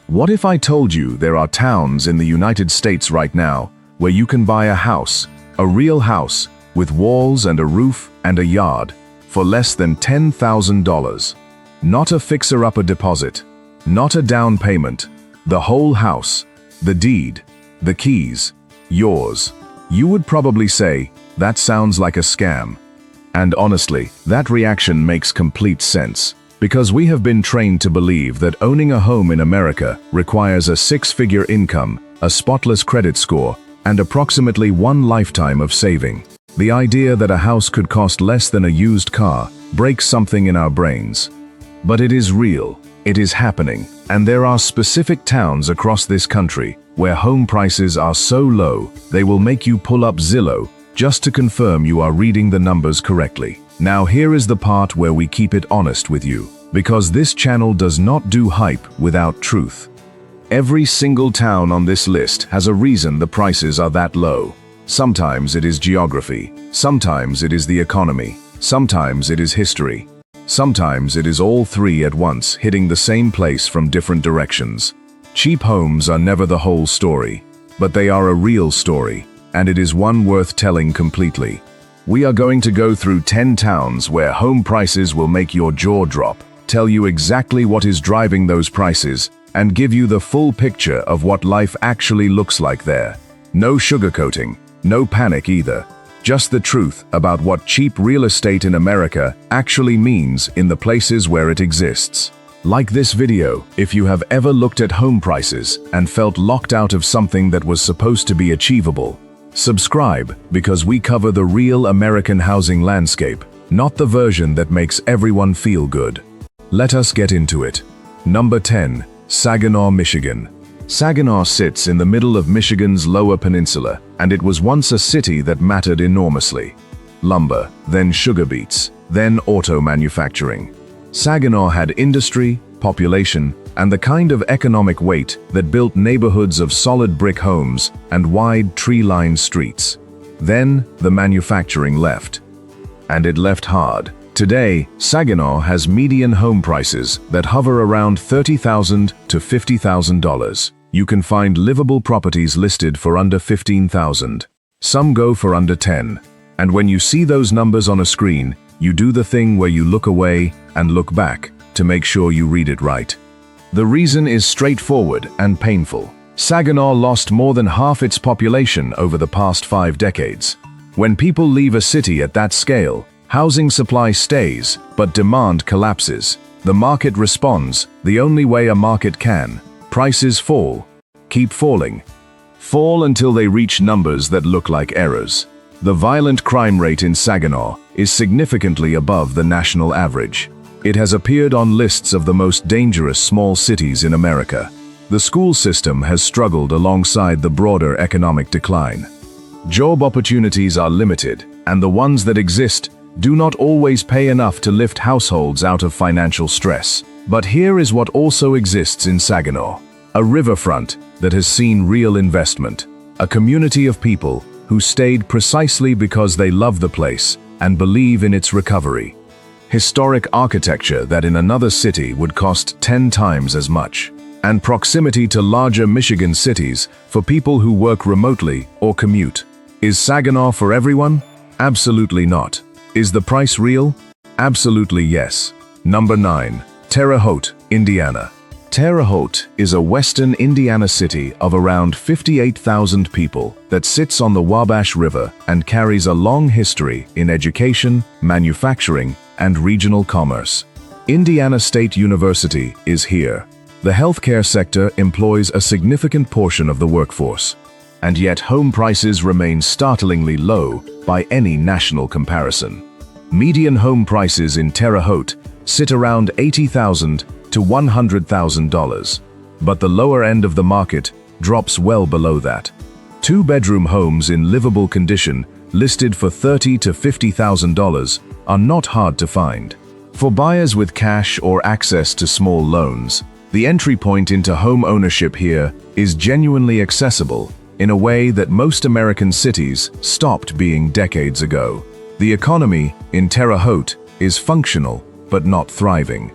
What if I told you there are towns in the United States right now where you can buy a house, a real house, with walls and a roof and a yard, for less than $10,000? Not a fixer-upper deposit, not a down payment, the whole house, the deed, the keys, yours. You would probably say, that sounds like a scam. And honestly, that reaction makes complete sense, because we have been trained to believe that owning a home in America requires a six-figure income, a spotless credit score, and approximately one lifetime of saving. The idea that a house could cost less than a used car breaks something in our brains. But it is real, it is happening, and there are specific towns across this country where home prices are so low they will make you pull up Zillow just to confirm you are reading the numbers correctly. Now here is the part where we keep it honest with you, because this channel does not do hype without truth. Every single town on this list has a reason the prices are that low. Sometimes it is geography, sometimes it is the economy, sometimes it is history. Sometimes it is all three at once hitting the same place from different directions. Cheap homes are never the whole story, but they are a real story, and it is one worth telling completely. We are going to go through 10 towns where home prices will make your jaw drop, tell you exactly what is driving those prices, and give you the full picture of what life actually looks like there. No sugarcoating, no panic either. Just the truth about what cheap real estate in America actually means in the places where it exists. Like this video if you have ever looked at home prices and felt locked out of something that was supposed to be achievable. Subscribe, because we cover the real American housing landscape, not the version that makes everyone feel good. Let us get into it. Number 10. Saginaw, Michigan. Saginaw sits in the middle of Michigan's Lower Peninsula, and it was once a city that mattered enormously. Lumber, then sugar beets, then auto manufacturing. Saginaw had industry, population, and the kind of economic weight that built neighborhoods of solid brick homes and wide tree-lined streets. Then, the manufacturing left. And it left hard. Today, Saginaw has median home prices that hover around $30,000 to $50,000. You can find livable properties listed for under $15,000. Some go for under $10,000. And when you see those numbers on a screen, you do the thing where you look away and look back to make sure you read it right. The reason is straightforward and painful. Saginaw lost more than half its population over the past 5 decades. When people leave a city at that scale, housing supply stays, but demand collapses. The market responds the only way a market can. Prices fall. Keep falling. Fall until they reach numbers that look like errors. The violent crime rate in Saginaw is significantly above the national average. It has appeared on lists of the most dangerous small cities in America. The school system has struggled alongside the broader economic decline. Job opportunities are limited, and the ones that exist do not always pay enough to lift households out of financial stress. But here is what also exists in Saginaw. A riverfront that has seen real investment. A community of people who stayed precisely because they love the place and believe in its recovery. Historic architecture that in another city would cost 10 times as much. And proximity to larger Michigan cities for people who work remotely or commute. Is Saginaw for everyone? Absolutely not. Is the price real? Absolutely yes. Number 9. Terre, Haute, Indiana. Terre Haute is a western Indiana city of around 58,000 people that sits on the Wabash River and carries a long history in education, manufacturing, and regional commerce. Indiana State University is here. The healthcare sector employs a significant portion of the workforce. And yet home prices remain startlingly low by any national comparison. Median home prices in Terre Haute sit around $80,000 to $100,000, but the lower end of the market drops well below that. 2-bedroom homes in livable condition listed for $30,000 to $50,000 are not hard to find. For buyers with cash or access to small loans, the entry point into home ownership here is genuinely accessible in a way that most American cities stopped being decades ago. The economy in Terre Haute is functional but not thriving.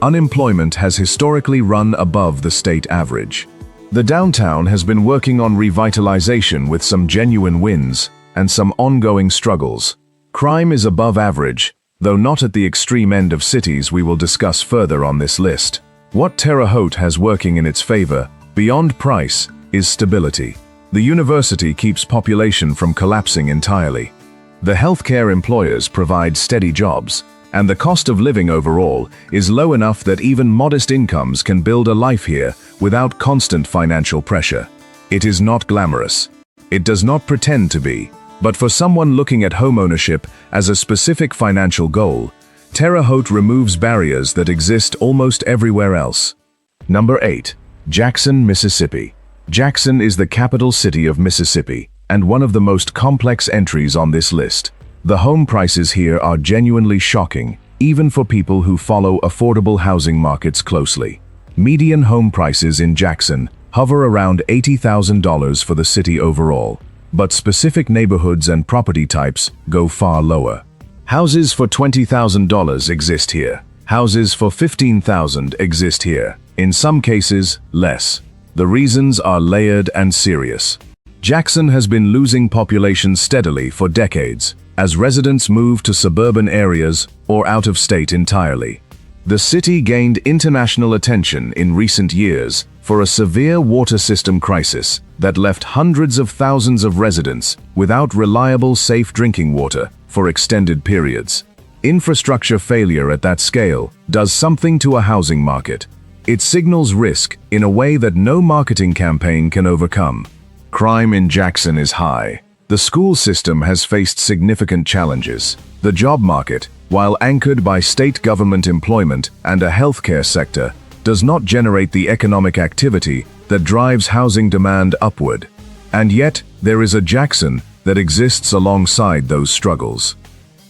unemployment has historically run above the state average. The downtown has been working on revitalization with some genuine wins and some ongoing struggles. Crime is above average, though not at the extreme end of cities we will discuss further on this list. What Terre Haute has working in its favor, beyond price, is stability. The university keeps population from collapsing entirely. The healthcare employers provide steady jobs, and the cost of living overall is low enough that even modest incomes can build a life here without constant financial pressure. It is not glamorous. It does not pretend to be, but for someone looking at homeownership as a specific financial goal, Terre Haute removes barriers that exist almost everywhere else. Number 8. Jackson, Mississippi. Jackson is the capital city of Mississippi, and one of the most complex entries on this list. The home prices here are genuinely shocking, even for people who follow affordable housing markets closely. Median home prices in Jackson hover around $80,000 for the city overall, but specific neighborhoods and property types go far lower. Houses for $20,000 exist here. Houses for $15,000 exist here. In some cases, less. The reasons are layered and serious. Jackson has been losing population steadily for decades, as residents move to suburban areas or out of state entirely. The city gained international attention in recent years for a severe water system crisis that left hundreds of thousands of residents without reliable, safe drinking water for extended periods. Infrastructure failure at that scale does something to a housing market. It signals risk in a way that no marketing campaign can overcome. Crime in Jackson is high. The school system has faced significant challenges. The job market, while anchored by state government employment and a healthcare sector, does not generate the economic activity that drives housing demand upward. And yet, there is a Jackson that exists alongside those struggles.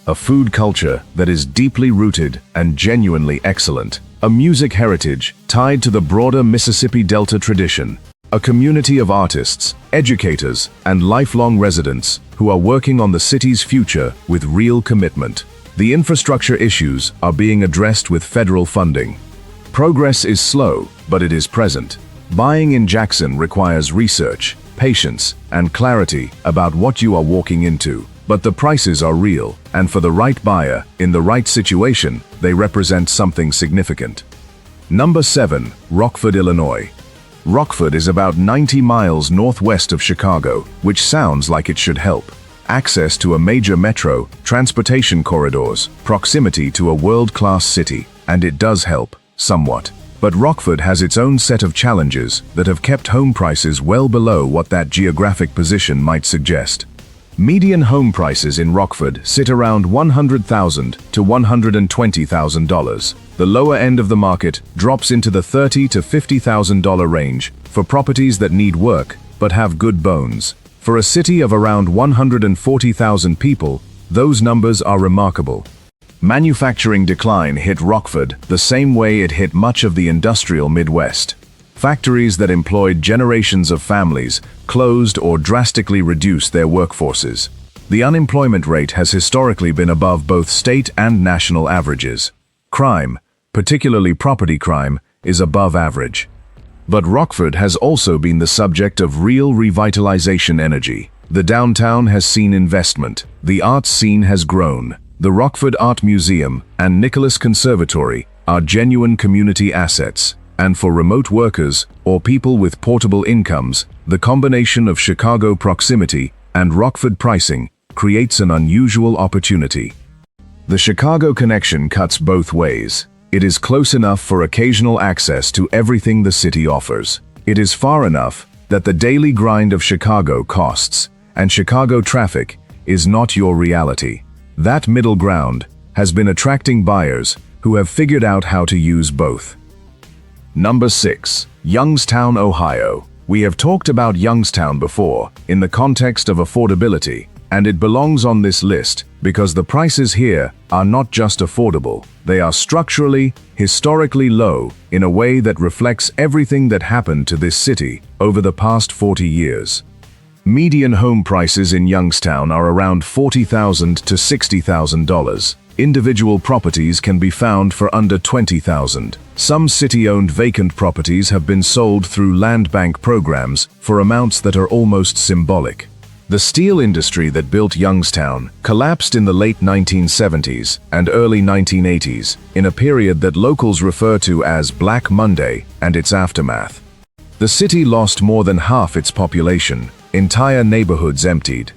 A food culture that is deeply rooted and genuinely excellent. A music heritage tied to the broader Mississippi Delta tradition. A community of artists, educators, and lifelong residents who are working on the city's future with real commitment. The infrastructure issues are being addressed with federal funding. Progress is slow, but it is present. Buying in Jackson requires research, patience, and clarity about what you are walking into. But the prices are real, and for the right buyer, in the right situation, they represent something significant. Number 7. Rockford, Illinois. Rockford is about 90 miles northwest of Chicago, which sounds like it should help. Access to a major metro, transportation corridors, proximity to a world-class city, and it does help, somewhat. But Rockford has its own set of challenges that have kept home prices well below what that geographic position might suggest. Median home prices in Rockford sit around $100,000 to $120,000. The lower end of the market drops into the $30,000 to $50,000 range for properties that need work but have good bones. For a city of around 140,000 people, those numbers are remarkable. Manufacturing decline hit Rockford the same way it hit much of the industrial Midwest. Factories that employed generations of families closed or drastically reduced their workforces. The unemployment rate has historically been above both state and national averages. Crime, particularly property crime, is above average. But Rockford has also been the subject of real revitalization energy. The downtown has seen investment. The arts scene has grown. The Rockford Art Museum and Nicholas Conservatory are genuine community assets. And for remote workers or people with portable incomes, the combination of Chicago proximity and Rockford pricing creates an unusual opportunity. The Chicago connection cuts both ways. It is close enough for occasional access to everything the city offers. It is far enough that the daily grind of Chicago costs, and Chicago traffic is not your reality. That middle ground has been attracting buyers who have figured out how to use both. Number 6. Youngstown, Ohio. We have talked about Youngstown before in the context of affordability, and it belongs on this list because the prices here are not just affordable, they are structurally, historically low in a way that reflects everything that happened to this city over the past 40 years. Median home prices in Youngstown are around $40,000 to $60,000. Individual properties can be found for under $20,000. Some city-owned vacant properties have been sold through land bank programs for amounts that are almost symbolic. The steel industry that built Youngstown collapsed in the late 1970s and early 1980s in a period that locals refer to as Black Monday and its aftermath. The city lost more than half its population, entire neighborhoods emptied,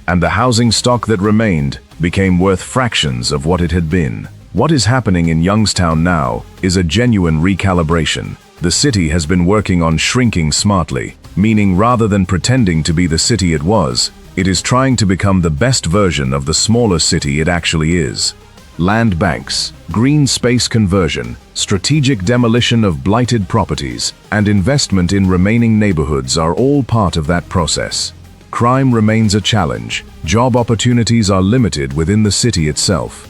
and the housing stock that remained became worth fractions of what it had been. What is happening in Youngstown now is a genuine recalibration. The city has been working on shrinking smartly, meaning rather than pretending to be the city it was, it is trying to become the best version of the smaller city it actually is. Land banks, green space conversion, strategic demolition of blighted properties, and investment in remaining neighborhoods are all part of that process. Crime remains a challenge. Job opportunities are limited within the city itself.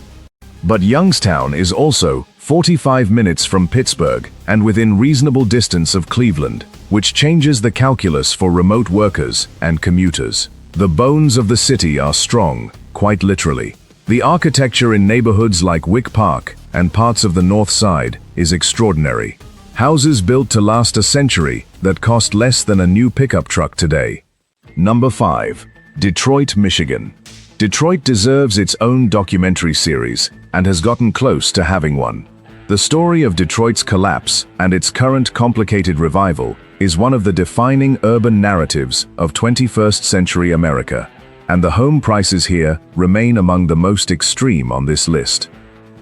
But Youngstown is also 45 minutes from Pittsburgh and within reasonable distance of Cleveland, which changes the calculus for remote workers and commuters. The bones of the city are strong, quite literally. The architecture in neighborhoods like Wick Park and parts of the North Side is extraordinary. Houses built to last a century that cost less than a new pickup truck today. Number 5. Detroit, Michigan. Detroit deserves its own documentary series and has gotten close to having one. The story of Detroit's collapse and its current complicated revival is one of the defining urban narratives of 21st century America, and the home prices here remain among the most extreme on this list.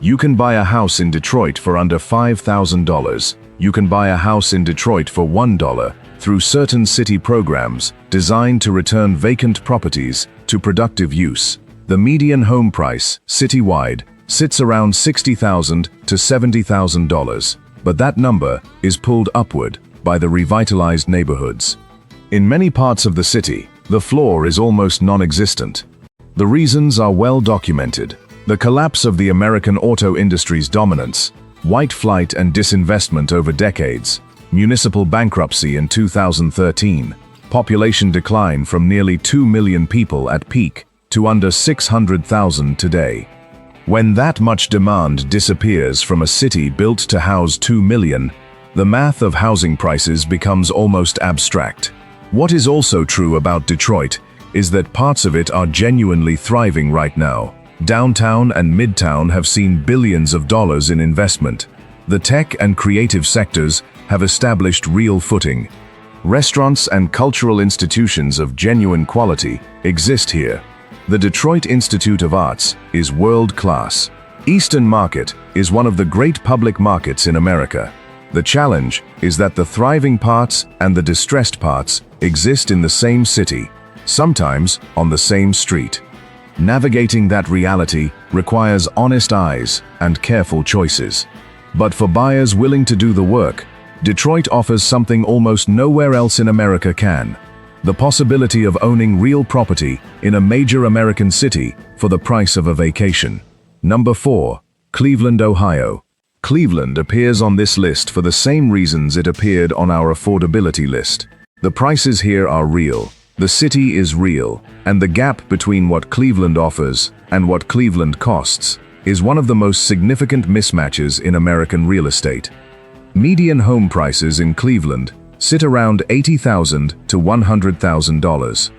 You can buy a house in Detroit for under $5,000. You can buy a house in Detroit for $1 through certain city programs designed to return vacant properties to productive use. The median home price, citywide, sits around $60,000 to $70,000, but that number is pulled upward by the revitalized neighborhoods. In many parts of the city, the floor is almost non-existent. The reasons are well documented. The collapse of the American auto industry's dominance, white flight and disinvestment over decades, municipal bankruptcy in 2013, population decline from nearly 2 million people at peak to under 600,000 today. When that much demand disappears from a city built to house 2 million, the math of housing prices becomes almost abstract. What is also true about Detroit is that parts of it are genuinely thriving right now. Downtown and Midtown have seen billions of dollars in investment. The tech and creative sectors have established real footing. Restaurants and cultural institutions of genuine quality exist here. The Detroit Institute of Arts is world-class. Eastern Market is one of the great public markets in America. The challenge is that the thriving parts and the distressed parts exist in the same city, sometimes on the same street. Navigating that reality requires honest eyes and careful choices. But for buyers willing to do the work, Detroit offers something almost nowhere else in America can: the possibility of owning real property in a major American city for the price of a vacation. Number 4. Cleveland, Ohio. Cleveland appears on this list for the same reasons it appeared on our affordability list. The prices here are real, the city is real, and the gap between what Cleveland offers and what Cleveland costs is one of the most significant mismatches in American real estate. Median home prices in Cleveland sit around $80,000 to $100,000.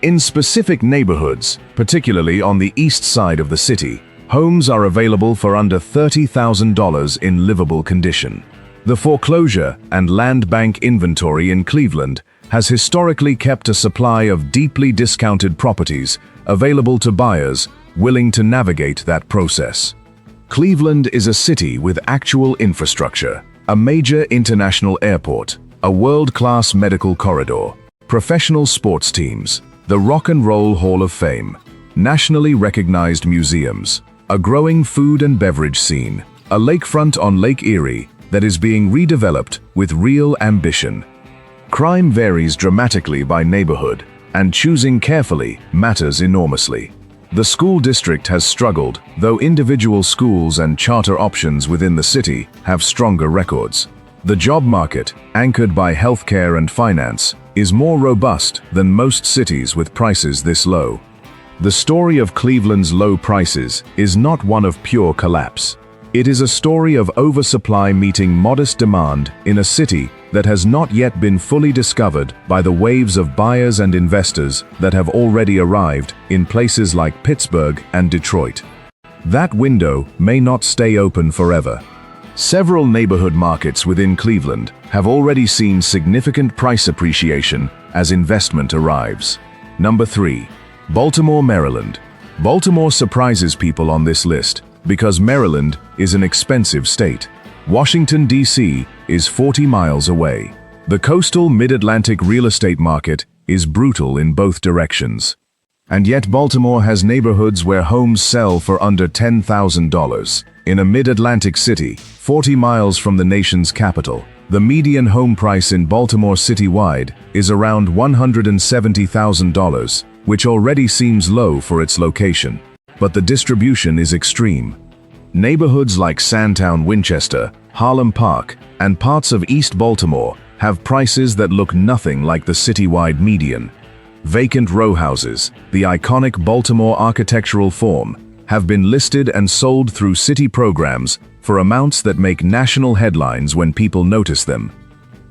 In specific neighborhoods, particularly on the east side of the city, homes are available for under $30,000 in livable condition. The foreclosure and land bank inventory in Cleveland has historically kept a supply of deeply discounted properties available to buyers willing to navigate that process. Cleveland is a city with actual infrastructure, a major international airport, a world-class medical corridor, professional sports teams, the Rock and Roll Hall of Fame, nationally recognized museums, a growing food and beverage scene, a lakefront on Lake Erie that is being redeveloped with real ambition. Crime varies dramatically by neighborhood, and choosing carefully matters enormously. The school district has struggled, though individual schools and charter options within the city have stronger records. The job market, anchored by healthcare and finance, is more robust than most cities with prices this low. The story of Cleveland's low prices is not one of pure collapse. It is a story of oversupply meeting modest demand in a city that has not yet been fully discovered by the waves of buyers and investors that have already arrived in places like Pittsburgh and Detroit. That window may not stay open forever. Several neighborhood markets within Cleveland have already seen significant price appreciation as investment arrives. Number 3. Baltimore, Maryland. Baltimore surprises people on this list because Maryland is an expensive state. Washington, D.C. is 40 miles away. The coastal mid-Atlantic real estate market is brutal in both directions. And yet Baltimore has neighborhoods where homes sell for under $10,000. In a mid-Atlantic city, 40 miles from the nation's capital, the median home price in Baltimore citywide is around $170,000, which already seems low for its location. But the distribution is extreme. Neighborhoods like Sandtown, Winchester, Harlem Park, and parts of East Baltimore have prices that look nothing like the citywide median. Vacant row houses, the iconic Baltimore architectural form, have been listed and sold through city programs for amounts that make national headlines when people notice them.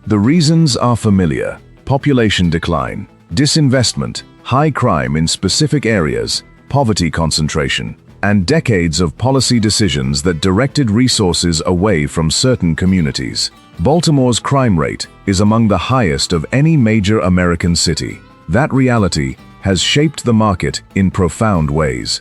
The reasons are familiar: population decline, disinvestment, high crime in specific areas, poverty concentration, and decades of policy decisions that directed resources away from certain communities. Baltimore's crime rate is among the highest of any major American city. That reality has shaped the market in profound ways.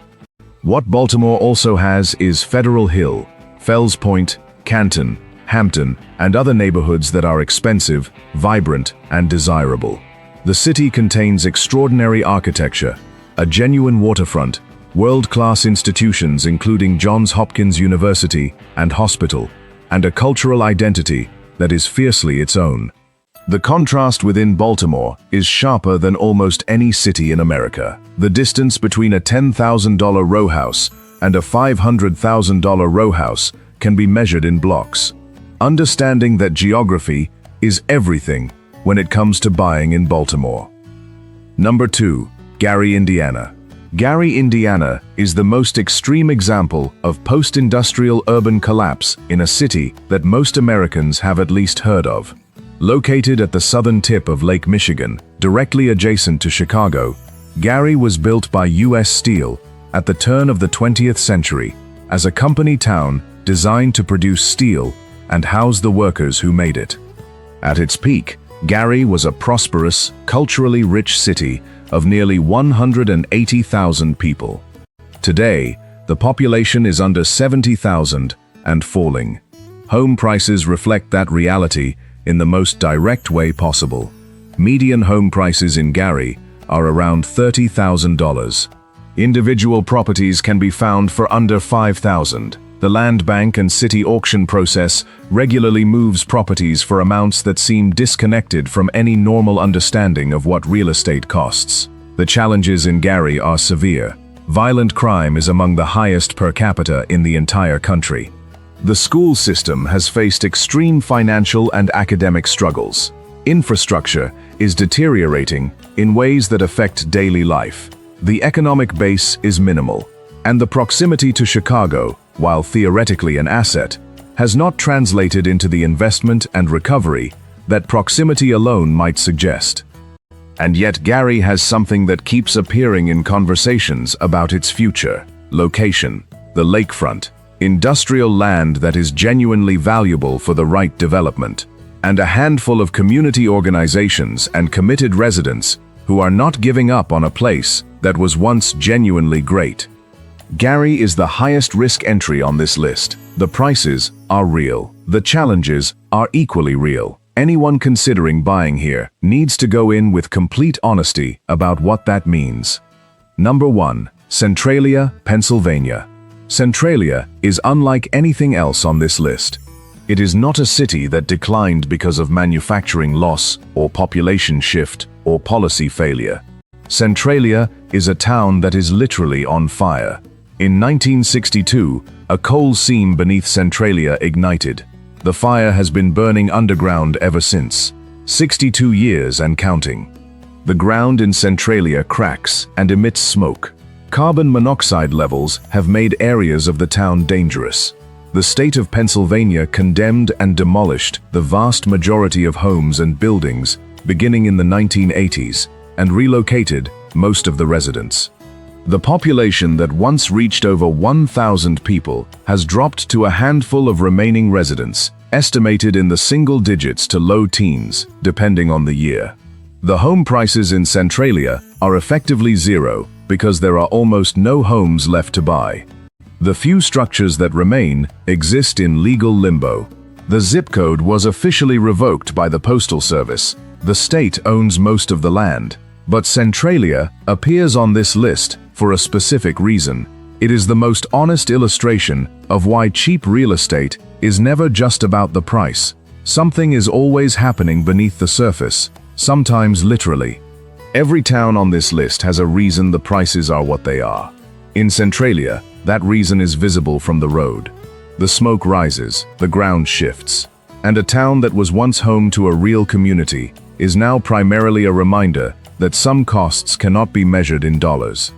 What Baltimore also has is Federal Hill, Fells Point, Canton, Hampton, and other neighborhoods that are expensive, vibrant, and desirable. The city contains extraordinary architecture, a genuine waterfront, world-class institutions including Johns Hopkins University and hospital, and a cultural identity that is fiercely its own. The contrast within Baltimore is sharper than almost any city in America. The distance between a $10,000 row house and a $500,000 row house can be measured in blocks. Understanding that geography is everything when it comes to buying in Baltimore. Number 2. Gary, Indiana. Gary, Indiana is the most extreme example of post-industrial urban collapse in a city that most Americans have at least heard of. Located at the southern tip of Lake Michigan, directly adjacent to Chicago, Gary was built by U.S. Steel at the turn of the 20th century as a company town designed to produce steel and house the workers who made it. At its peak, Gary was a prosperous, culturally rich city of nearly 180,000 people. Today, the population is under 70,000 and falling. Home prices reflect that reality in the most direct way possible. Median home prices in Gary are around $30,000. Individual properties can be found for under $5,000. The land bank and city auction process regularly moves properties for amounts that seem disconnected from any normal understanding of what real estate costs. The challenges in Gary are severe. Violent crime is among the highest per capita in the entire country. The school system has faced extreme financial and academic struggles. Infrastructure is deteriorating in ways that affect daily life. The economic base is minimal, and the proximity to Chicago, while theoretically an asset, has not translated into the investment and recovery that proximity alone might suggest. And yet Gary has something that keeps appearing in conversations about its future: location, the lakefront, industrial land that is genuinely valuable for the right development, and a handful of community organizations and committed residents who are not giving up on a place that was once genuinely great. Gary is the highest risk entry on this list. The prices are real. The challenges are equally real. Anyone considering buying here needs to go in with complete honesty about what that means. Number 1. Centralia, Pennsylvania. Centralia is unlike anything else on this list. It is not a city that declined because of manufacturing loss or population shift or policy failure. Centralia is a town that is literally on fire. In 1962, a coal seam beneath Centralia ignited. The fire has been burning underground ever since, 62 years and counting. The ground in Centralia cracks and emits smoke. Carbon monoxide levels have made areas of the town dangerous. The state of Pennsylvania condemned and demolished the vast majority of homes and buildings beginning in the 1980s and relocated most of the residents. The population that once reached over 1,000 people has dropped to a handful of remaining residents, estimated in the single digits to low teens, depending on the year. The home prices in Centralia are effectively zero because there are almost no homes left to buy. The few structures that remain exist in legal limbo. The zip code was officially revoked by the Postal Service. The state owns most of the land, but Centralia appears on this list for a specific reason. It is the most honest illustration of why cheap real estate is never just about the price. Something is always happening beneath the surface, sometimes literally. Every town on this list has a reason the prices are what they are. In Centralia, that reason is visible from the road. The smoke rises, the ground shifts, and a town that was once home to a real community is now primarily a reminder that some costs cannot be measured in dollars.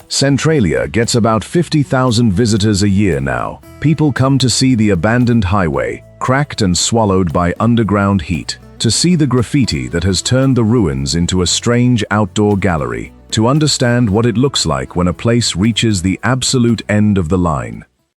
Centralia gets about 50,000 visitors a year now. People come to see the abandoned highway, cracked and swallowed by underground heat, to see the graffiti that has turned the ruins into a strange outdoor gallery, to understand what it looks like when a place reaches the absolute end of the line.